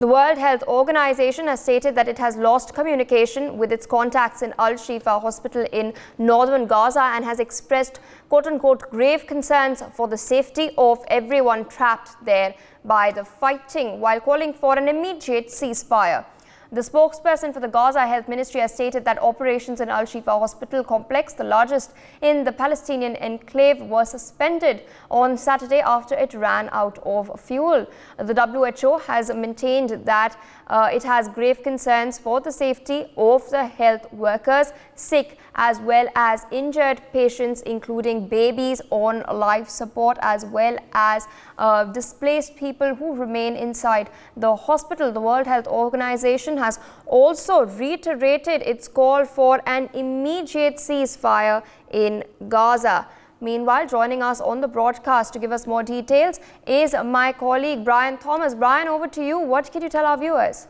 The World Health Organization has stated that it has lost communication with its contacts in Al-Shifa hospital in northern Gaza and has expressed quote-unquote grave concerns for the safety of everyone trapped there by the fighting, while calling for an immediate ceasefire. The spokesperson for the Gaza Health Ministry has stated that operations in Al-Shifa hospital complex, the largest in the Palestinian enclave, were suspended on Saturday after it ran out of fuel. The WHO has maintained that it has grave concerns for the safety of the health workers, sick as well as injured patients, including babies on life support, as well as displaced people who remain inside the hospital. The World Health Organization has also reiterated its call for an immediate ceasefire in Gaza. Meanwhile, joining us on the broadcast to give us more details is my colleague Brian Thomas. Brian, over to you. What can you tell our viewers?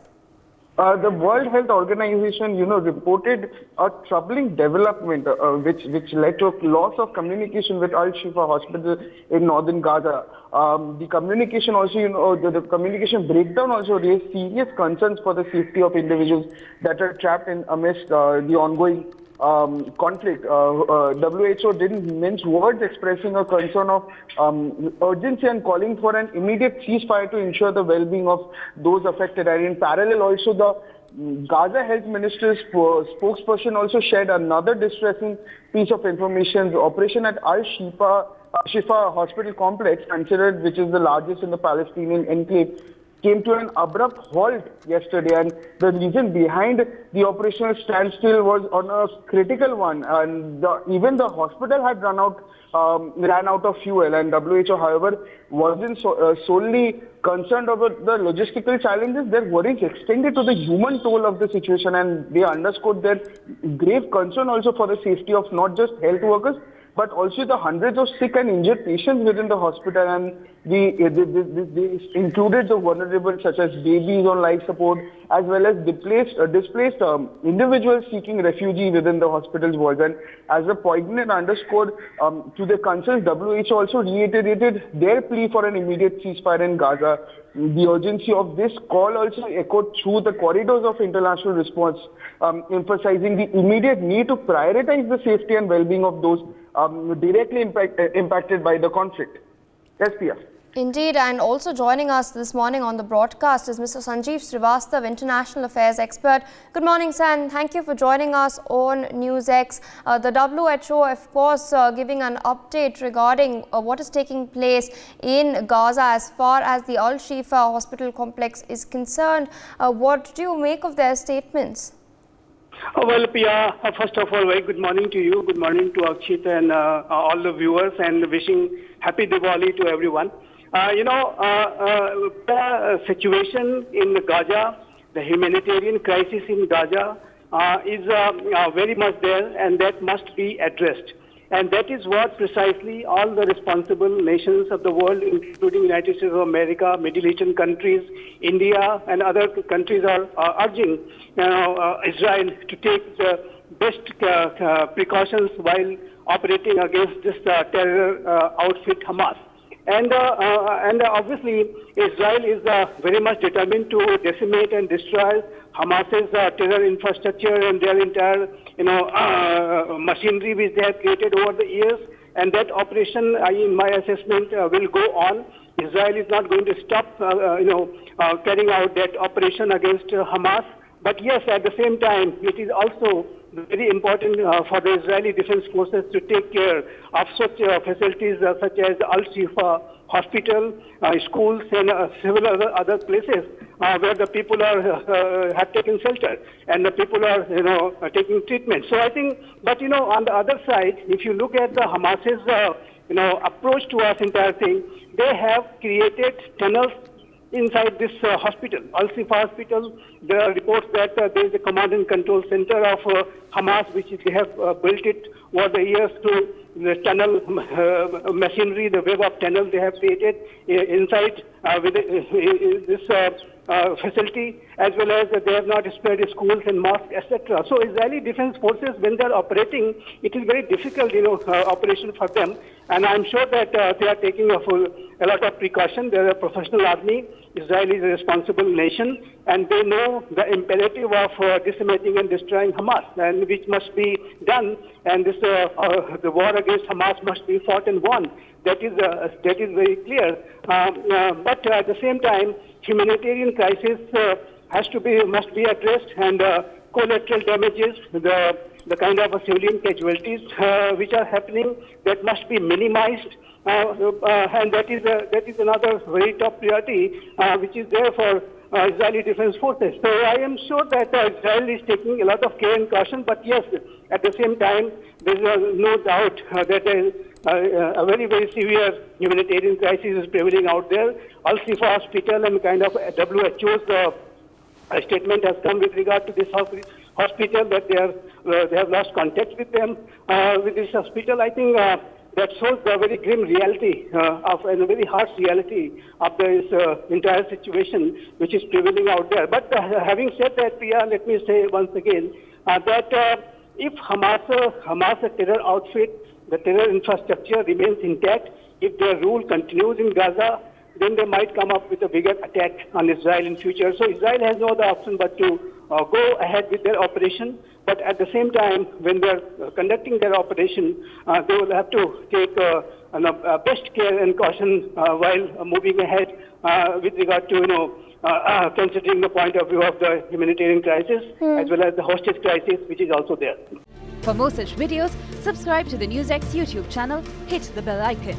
The World Health Organization, reported a troubling development which led to a loss of communication with Al-Shifa hospital in northern Gaza. The communication also, the communication breakdown also raised serious concerns for the safety of individuals that are trapped in amidst the ongoing conflict. WHO didn't mince words, expressing a concern of urgency and calling for an immediate ceasefire to ensure the well-being of those affected. And in parallel, also the Gaza Health Minister's spokesperson also shared another distressing piece of information. The operation at Al-Shifa hospital complex, considered which is the largest in the Palestinian enclave, came to an abrupt halt yesterday, and the reason behind the operational standstill was on a critical one, and even the hospital had ran out of fuel. And WHO, however, wasn't solely concerned about the logistical challenges. Their worries extended to the human toll of the situation, and they underscored their grave concern also for the safety of not just health workers, but also the hundreds of sick and injured patients within the hospital. And they included the vulnerable, such as babies on life support, as well as displaced individuals seeking refuge within the hospital's walls. And as a poignant underscore to the concerns, WHO also reiterated their plea for an immediate ceasefire in Gaza. The urgency of this call also echoed through the corridors of international response, emphasizing the immediate need to prioritize the safety and well-being of those directly impacted by the conflict. Yes, Pia. Indeed, and also joining us this morning on the broadcast is Mr. Sanjeev Srivastav, International Affairs expert. Good morning, sir, and thank you for joining us on NewsX. The WHO, of course, giving an update regarding what is taking place in Gaza as far as the Al-Shifa hospital complex is concerned. What do you make of their statements? Well, Pia, first of all, very good morning to you. Good morning to Akshit and all the viewers, and wishing happy Diwali to everyone. The situation in Gaza, the humanitarian crisis in Gaza is very much there, and that must be addressed. And that is what precisely all the responsible nations of the world, including United States of America, Middle Eastern countries, India, and other countries are urging Israel to take the best precautions while operating against this terror outfit Hamas. And obviously, Israel is very much determined to decimate and destroy Hamas's terror infrastructure and their entire, machinery which they have created over the years. And that operation, in my assessment, will go on. Israel is not going to stop, carrying out that operation against Hamas. But yes, at the same time, it is also very important for the Israeli Defense Forces to take care of such facilities such as Al-Shifa hospital, schools, and several other places where the people have taken shelter and the people are taking treatment. So I think, but on the other side, if you look at the Hamas's approach to our entire thing, they have created tunnels inside this hospital, Al-Shifa hospital. There are reports that there is a command and control center of Hamas, which they have built it over the years through the tunnel machinery, the web of tunnel they have created inside with this facility, as well as they have not spread schools and mosques, etc. So Israeli Defense Forces, when they are operating, it is very difficult, operation for them. And I'm sure that they are taking a lot of precaution. They're a professional army. Israel is a responsible nation, and they know the imperative of decimating and destroying Hamas, and which must be done. And this, the war against Hamas must be fought and won. That is very clear. But at the same time, humanitarian crisis must be addressed, and collateral damages, the kind of civilian casualties which are happening, that must be minimized. And that is another very top priority which is there for Israeli Defense Forces. So I am sure that Israel is taking a lot of care and caution, but yes, at the same time, there is no doubt that a very, very severe humanitarian crisis is prevailing out there. Al-Shifa Hospital and kind of WHO's statement has come with regard to this hospital, that they have lost contact with them, with this hospital. I think that shows the very grim reality and a very harsh reality of this entire situation which is prevailing out there. But having said that, Priya, let me say once again that if Hamas, a terror outfit, the terror infrastructure remains intact, if their rule continues in Gaza, then they might come up with a bigger attack on Israel in future. So Israel has no other option but to go ahead with their operation. But at the same time, when they're conducting their operation, they will have to take best care and caution while moving ahead with regard to, considering the point of view of the humanitarian crisis as well as the hostage crisis, which is also there. For more such videos, subscribe to the NewsX YouTube channel, hit the bell icon.